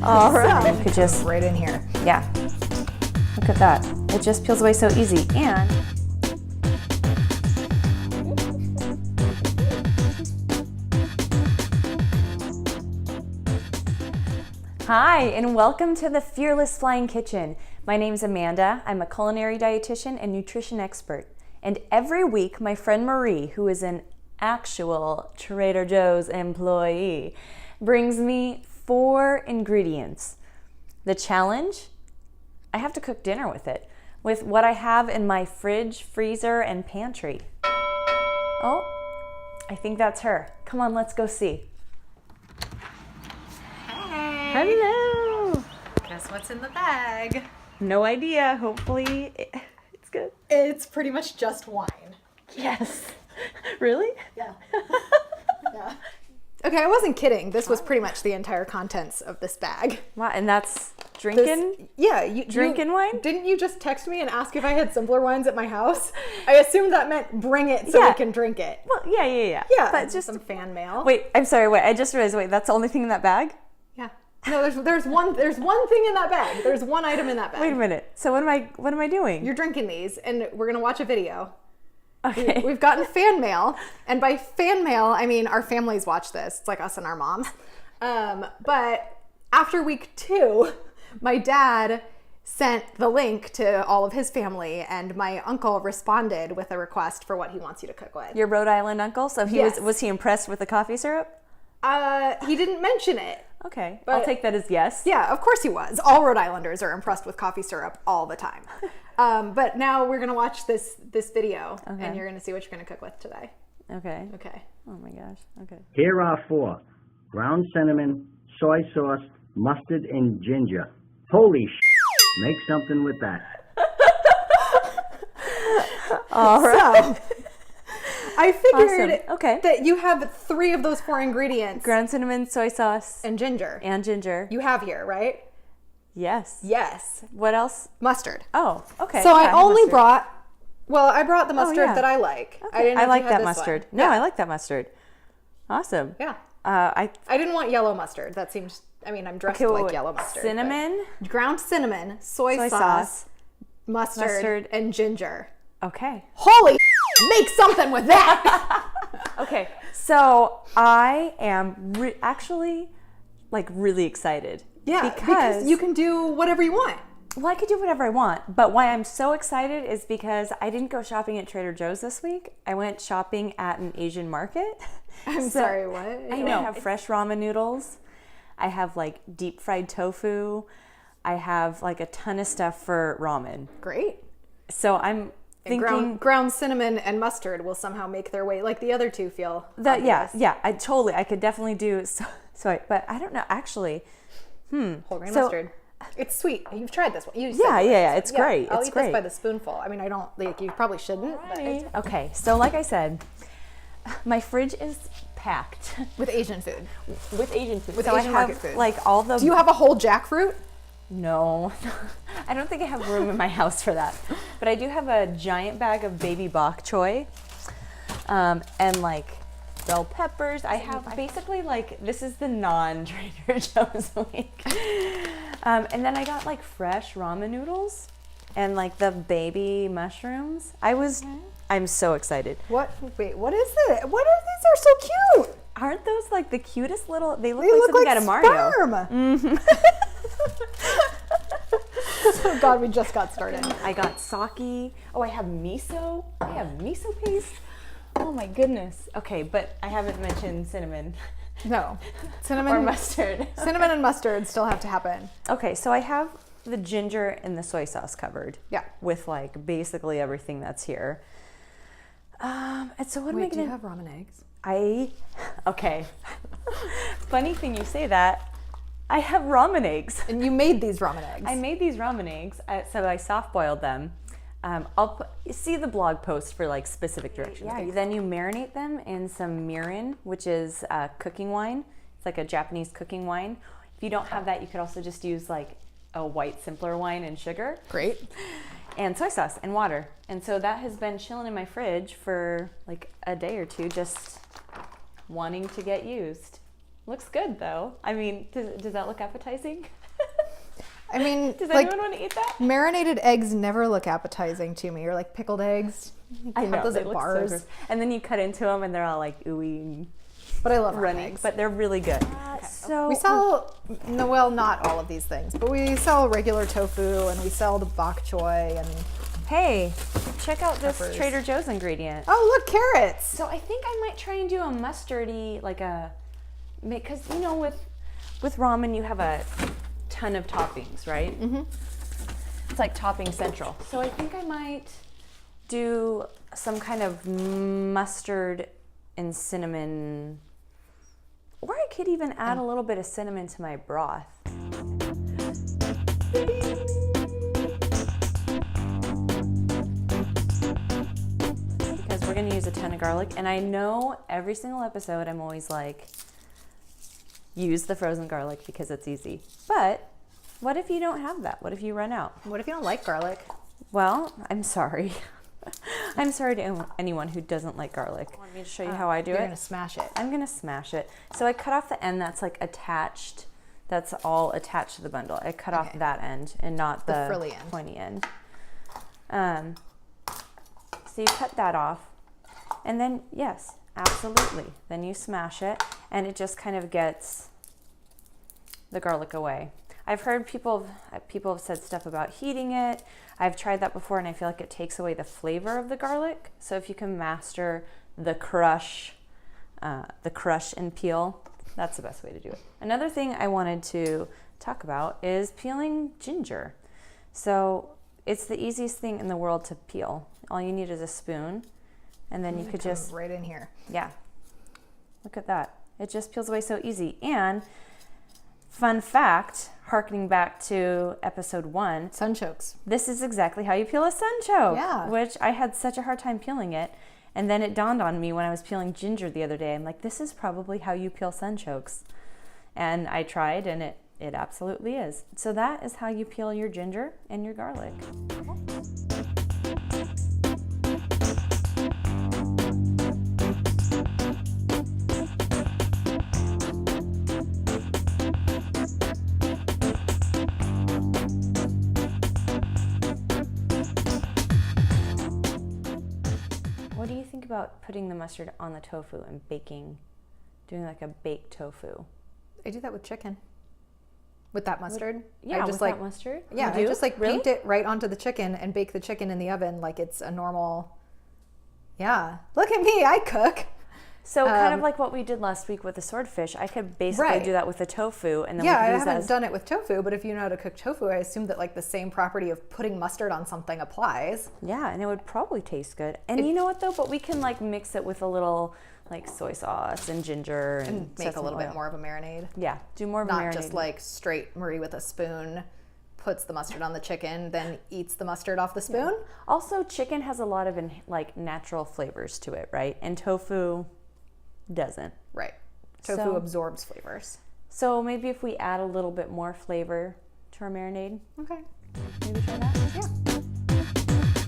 All right. You could just, Right in here. yeah. Look at that. It just peels away so easy. And hi, and welcome to the Fearless Flying Kitchen. My name's Amanda. I'm a culinary dietitian and nutrition expert. And every week, my friend Marie, who is an actual Trader Joe's employee, brings me 4 ingredients. The challenge? I have to cook dinner with it, with what I have in my fridge, freezer, and pantry. Oh, I think that's her. Come on, let's go see. Hello. Guess what's in the bag? No idea. Hopefully it's good. It's pretty much just wine. Yes. Really? Yeah. Yeah. Okay, I wasn't kidding. This was pretty much the entire contents of this bag. Wow, and that's drinking? Drinking wine? Didn't you just text me and ask if I had simpler wines at my house? I assumed that meant bring it so we can drink it. Well, yeah. Yeah, But just some fan mail. wait. I'm sorry. Wait. I just realized. Wait. That's the only thing in that bag? Yeah. No, there's one thing in that bag. There's one item in that bag. Wait a minute. So what am I doing? You're drinking these, and we're gonna watch a video. Okay. We've gotten fan mail, and by fan mail, I mean our families watch this. It's like us and our moms. But after week 2, my dad sent the link to all of his family, and my uncle responded with a request for what he wants you to cook with. Your Rhode Island uncle. So he Yes. was he impressed with the coffee syrup? He didn't mention it. Okay. But- I'll take that as yes. Yeah, of course he was. All Rhode Islanders are impressed with coffee syrup all the time. But now we're gonna watch this video, and you're gonna see what you're gonna cook with today. Okay. Okay. Oh my gosh. Okay. Here are 4: ground cinnamon, soy sauce, mustard, and ginger. Holy make something with that. All right. So, I figured Awesome. Okay. that you have 3 of those 4 ingredients Ground cinnamon, soy sauce, and ginger. and ginger. You have here, right? Yes. Yes. What else? Mustard. Oh, okay. So Yeah, I only mustard. I brought the mustard yeah. that I like. Okay. I didn't know if like you had that this mustard. one. No, Yeah. I like that mustard. Awesome. Yeah. I I didn't want yellow mustard. That seems, I'm dressed okay, like wait. yellow mustard. Cinnamon, but ground cinnamon, soy soy sauce, sauce. mustard, and ginger. Okay. Holy make something with that. Okay. So I am actually like really excited. Yeah, because you can do whatever you want. Well, I could do whatever I want, but why I'm so excited is because I didn't go shopping at Trader Joe's this week. I went shopping at an Asian market. I'm sorry, what? I know. I have fresh ramen noodles. I have like deep fried tofu. I have like a ton of stuff for ramen. Great. So I'm thinking ground cinnamon and mustard will somehow make their way, like the other 2 feel. that obvious. I could definitely do so, but I don't know actually. Whole grain So- mustard. It's sweet. You've tried this one. It's great. I'll It's eat great. this by the spoonful. I don't like. You probably shouldn't. But it's Okay, so like I said, my fridge is packed with Asian food. with Asian food. With so Asian I have market food. like all the. Do you have a whole jackfruit? No, I don't think I have room in my house for that. But I do have a giant bag of baby bok choy, and like bell peppers. I have basically like this is the non-Trader Joe's week, and then I got like fresh ramen noodles, and like the baby mushrooms. I'm so excited. What? Wait, what is it? What are these? Are so cute. Aren't those like the cutest little? They look They like look something like out of Mario. sperm. Oh God, we just got started. I got sake. Oh, I have miso. I have miso paste. Oh my goodness. Okay, but I haven't mentioned cinnamon No, cinnamon or mustard. Cinnamon and mustard still have to happen. Okay, so I have the ginger and the soy sauce covered. Yeah. With like basically everything that's here. And so what am I Wait, do you gonna? have ramen eggs? Okay. Funny thing you say that. I have ramen eggs. And you made these ramen eggs. I made these ramen eggs, so I soft boiled them. I'll see the blog post for like specific directions. Yeah, then you marinate them in some mirin, which is cooking wine. It's like a Japanese cooking wine. If you don't have that, you could also just use like a white simpler wine and sugar. Great. And soy sauce and water. And so that has been chilling in my fridge for like a day or two, just wanting to get used. Looks good though. I mean, does that look appetizing? I mean, Does like, anyone want to eat that? marinated eggs never look appetizing to me, or like pickled eggs. I Have know, those they at look so bars. gross. And then you cut into them and they're all like ooey, But I love runny, eggs. but they're really good. So We sell, no, well, not all of these things, but we sell regular tofu and we sell the bok choy and, hey, check out this Peppers. Trader Joe's ingredient. oh, look, carrots. So I think I might try and do a mustardy, like because you know with ramen you have a ton of toppings, right? Mm-hmm. It's like topping central. So I think I might do some kind of mustard and cinnamon, or I could even add a little bit of cinnamon to my broth. Because we're gonna use a ton of garlic, and I know every single episode I'm always like, use the frozen garlic because it's easy. But what if you don't have that? What if you run out? What if you don't like garlic? Well, I'm sorry. I'm sorry to anyone who doesn't like garlic. Want me to show you how I do You're it? gonna smash it. I'm gonna smash it. So I cut off the end that's like attached. That's all attached to the bundle. I cut off that end and not the frilly end. pointy end. So you cut that off, and then yes, absolutely. Then you smash it, and it just kind of gets the garlic away. I've heard people have said stuff about heating it. I've tried that before, and I feel like it takes away the flavor of the garlic. So if you can master the crush and peel, that's the best way to do it. Another thing I wanted to talk about is peeling ginger. So it's the easiest thing in the world to peel. All you need is a spoon, and then you could just right in here. yeah. Look at that. It just peels away so easy. And fun fact, harkening back to episode 1, Sunchokes. this is exactly how you peel a sunchoke. Yeah. Which I had such a hard time peeling it. And then it dawned on me when I was peeling ginger the other day. I'm like, this is probably how you peel sunchokes. And I tried, and it absolutely is. So that is how you peel your ginger and your garlic. What do you think about putting the mustard on the tofu and baking, doing like a baked tofu? I do that with chicken. With that mustard. Yeah, I with just that mustard? Yeah, You I do? just like Really? paint it right onto the chicken and bake the chicken in the oven like it's a normal. Yeah. Look at me, I cook. So kind of like what we did last week with the swordfish, I could basically Right. do that with the tofu, and then Yeah, we I could use that haven't as done it with tofu, but if you know how to cook tofu, I assume that like the same property of putting mustard on something applies. yeah, and it would probably taste good. And you know what though? But we can like mix it with a little like soy sauce and ginger and Make a sesame little oil. bit more of a marinade. Yeah, do more of a Not marinade. just like straight Marie with a spoon puts the mustard on the chicken, then eats the mustard off the spoon. Also, chicken has a lot of like natural flavors to it, right? And tofu doesn't. Right. Tofu So- absorbs flavors. So maybe if we add a little bit more flavor to our marinade, Okay. maybe try that. Yeah.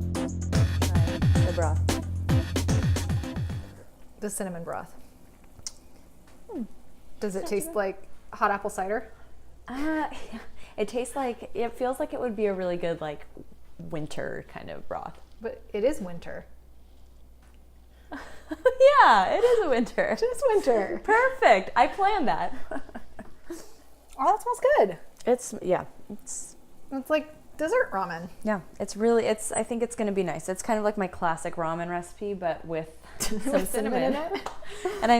Try the broth. The cinnamon broth. Does it taste like hot apple cider? It tastes like, it feels like it would be a really good like winter kind of broth. But it is winter. Yeah, it is a winter. It's winter. Perfect. I planned that. Oh, that smells good. It's It's like dessert ramen. yeah, it's really, I think it's going to be nice. It's kind of like my classic ramen recipe, but with some cinnamon. in it. And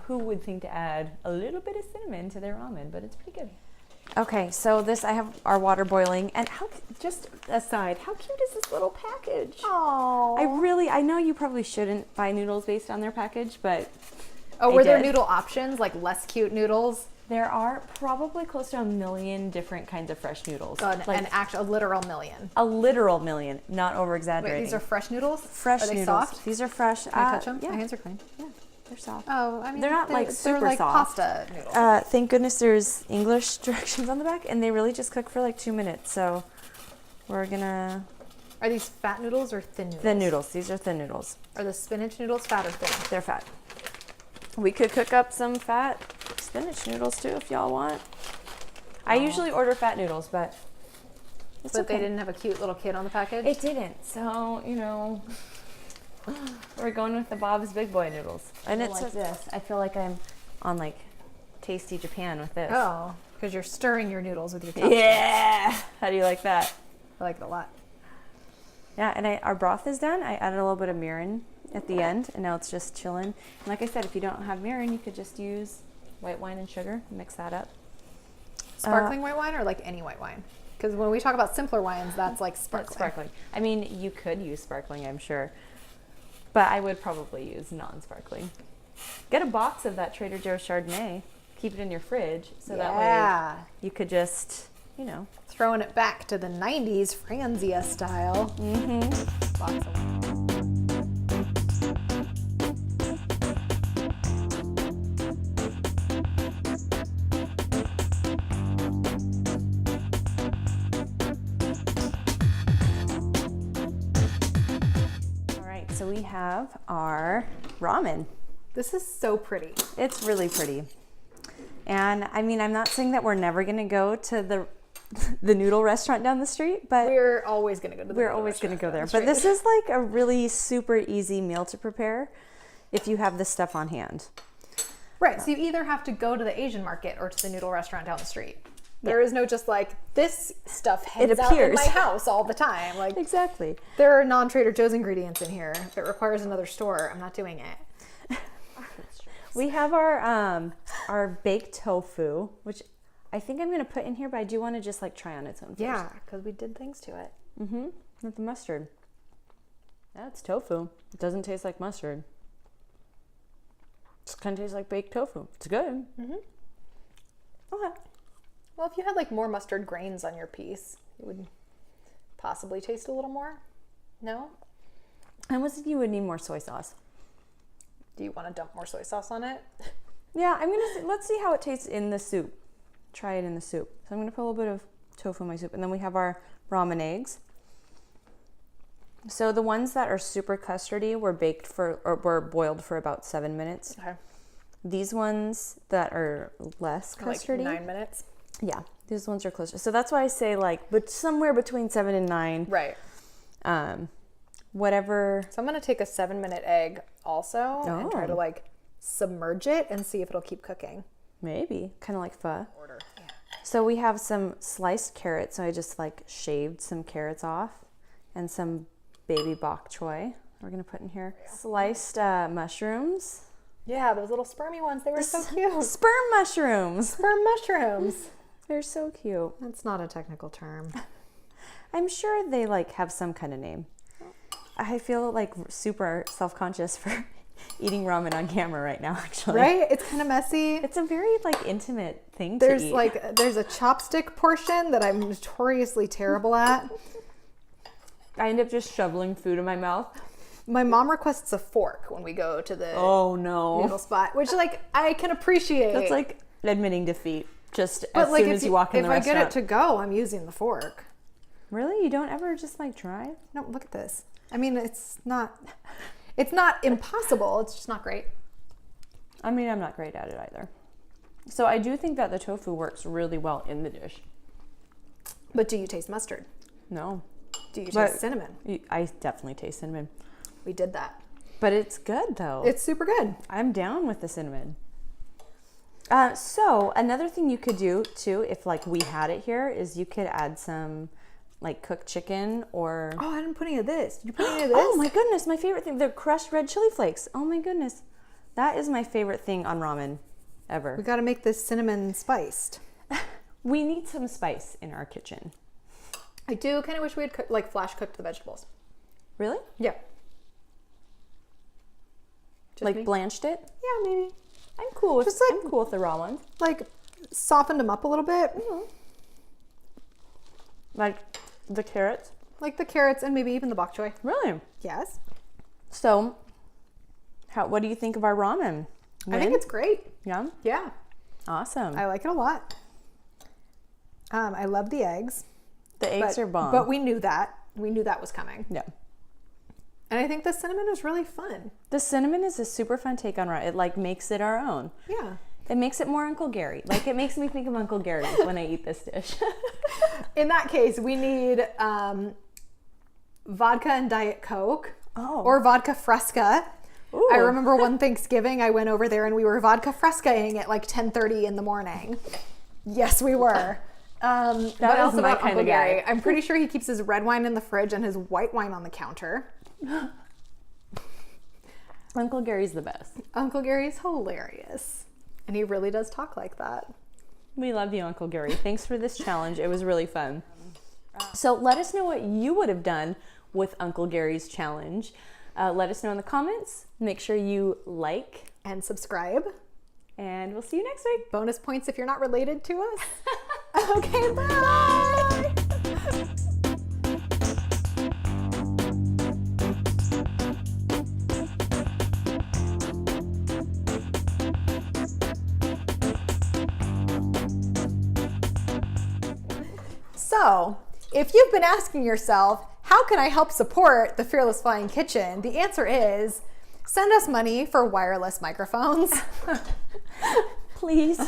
who would think to add a little bit of cinnamon to their ramen, but it's pretty good. Okay, so I have our water boiling, and just aside, how cute is this little package? Oh. I know you probably shouldn't buy noodles based on their package, but Oh, were there noodle options, like less cute noodles? There are probably close to 1 million different kinds of fresh noodles. A literal million. A literal million, not over-exaggerating. Wait, these are fresh noodles? Fresh Are they noodles. Soft? These are fresh. Can I touch them? Yeah. My hands are clean. Yeah, they're soft. Oh, I mean, they're not they're super like soft. pasta noodles. Thank goodness there's English directions on the back, and they really just cook for like 2 minutes. So we're gonna. Are these fat noodles or thin noodles? Thin noodles. These are thin noodles. Are the spinach noodles fat or thin? They're fat. We could cook up some fat spinach noodles too if y'all want. I usually order fat noodles, but it's okay. They didn't have a cute little kid on the package? It didn't. So, we're going with the Bob's Big Boy noodles. And it's like this. I feel like I'm on like Tasty Japan with this. Oh, because you're stirring your noodles with your chopsticks. Yeah. How do you like that? I like it a lot. Yeah, and our broth is done. I added a little bit of mirin at the end, and now it's just chilling. And like I said, if you don't have mirin, you could just use white wine and sugar, mix that up. Sparkling white wine or like any white wine? Because when we talk about simpler wines, that's like sparkling. That's sparkling. I mean, you could use sparkling, I'm sure. But I would probably use non-sparkling. Get a box of that Trader Joe's Chardonnay. Keep it in your fridge. So that way you could just, Throwing it back to the 90s Franzia style. Mm-hmm. Box of wine. So we have our ramen. This is so pretty. It's really pretty. And I mean, I'm not saying that we're never going to go to the noodle restaurant down the street, but we're always going to go to the We're always going to go there. But this is like a really super easy meal to prepare if you have this stuff on hand. Right. So you either have to go to the Asian market or to the noodle restaurant down the street. There is no just like this stuff hangs out in my house all the time. Like exactly. There are non-Trader Joe's ingredients in here. If it requires another store, I'm not doing it. We have our baked tofu, which I think I'm going to put in here, but I do want to just like try on its own first. Yeah, because we did things to it. Mm-hmm. With the mustard. Yeah, it's tofu. It doesn't taste like mustard. It kind of tastes like baked tofu. It's good. Mm-hmm. Okay. Well, if you had like more mustard grains on your piece, it would possibly taste a little more. No? I was thinking you would need more soy sauce. Do you want to dump more soy sauce on it? Yeah, let's see how it tastes in the soup. Try it in the soup. So I'm gonna put a little bit of tofu in my soup, and then we have our ramen eggs. So the ones that are super custardy were boiled for about 7 minutes. Okay. These ones that are less custardy, like 9 minutes. Yeah, these ones are closer. So that's why I say but somewhere between 7 and 9. Right. Whatever. So I'm gonna take a 7-minute egg also and try to like submerge it and see if it'll keep cooking. Maybe kind of like pho. Yeah. So we have some sliced carrots. So I just like shaved some carrots off, and some baby bok choy. We're gonna put in here sliced mushrooms. Yeah, those little spermy ones. They were so cute. Sperm mushrooms. Sperm mushrooms. They're so cute. That's not a technical term. I'm sure they like have some kind of name. I feel like super self-conscious for eating ramen on camera right now, actually. Right? It's kind of messy. It's a very like intimate thing to eat. There's a chopstick portion that I'm notoriously terrible at. I end up just shoveling food in my mouth. My mom requests a fork when we go to the noodle spot, which like I can appreciate. That's like admitting defeat just as soon as you walk in the restaurant. If I get it to go, I'm using the fork. Really? You don't ever just like try? No, look at this. I mean, it's not impossible. It's just not great. I mean, I'm not great at it either. So I do think that the tofu works really well in the dish. But do you taste mustard? No. Do you taste cinnamon? I definitely taste cinnamon. We did that. But it's good though. It's super good. I'm down with the cinnamon. So another thing you could do too, if like we had it here, is you could add some like cooked chicken or... Oh, I didn't put any of this. Did you put any of this? Oh my goodness, my favorite thing. The crushed red chili flakes. Oh my goodness. That is my favorite thing on ramen ever. We got to make this cinnamon spiced. We need some spice in our kitchen. I do kind of wish we had flash cooked the vegetables. Really? Yeah. Like blanched it? Yeah, maybe. cool with, Just like- I'm cool with the raw ones. Like softened them up a little bit. Like the carrots. Like the carrots and maybe even the bok choy. Really? Yes. So, what do you think of our ramen? I think it's great. Yeah. Yeah. Awesome. I like it a lot. I love the eggs. The eggs are bomb. But we knew that. We knew that was coming. Yeah. And I think the cinnamon was really fun. The cinnamon is a super fun take on ramen. It like makes it our own. Yeah. It makes it more Uncle Gary. Like it makes me think of Uncle Gary when I eat this dish. In that case, we need vodka and Diet Coke. Oh. Or vodka Fresca. Ooh. I remember one Thanksgiving I went over there and we were vodka Frescaing at like 10:30 in the morning. Yes, we were. But was also my about kind Uncle of guy. Gary. I'm pretty sure he keeps his red wine in the fridge and his white wine on the counter. Uncle Gary's the best. Uncle Gary's hilarious. And he really does talk like that. We love you, Uncle Gary. Thanks for this challenge. It was really fun. So let us know what you would have done with Uncle Gary's challenge. Let us know in the comments. Make sure you like. And subscribe. And we'll see you next week. Bonus points if you're not related to us. Okay, bye. So, if you've been asking yourself, how can I help support the Fearless Flying Kitchen? The answer is send us money for wireless microphones. Please.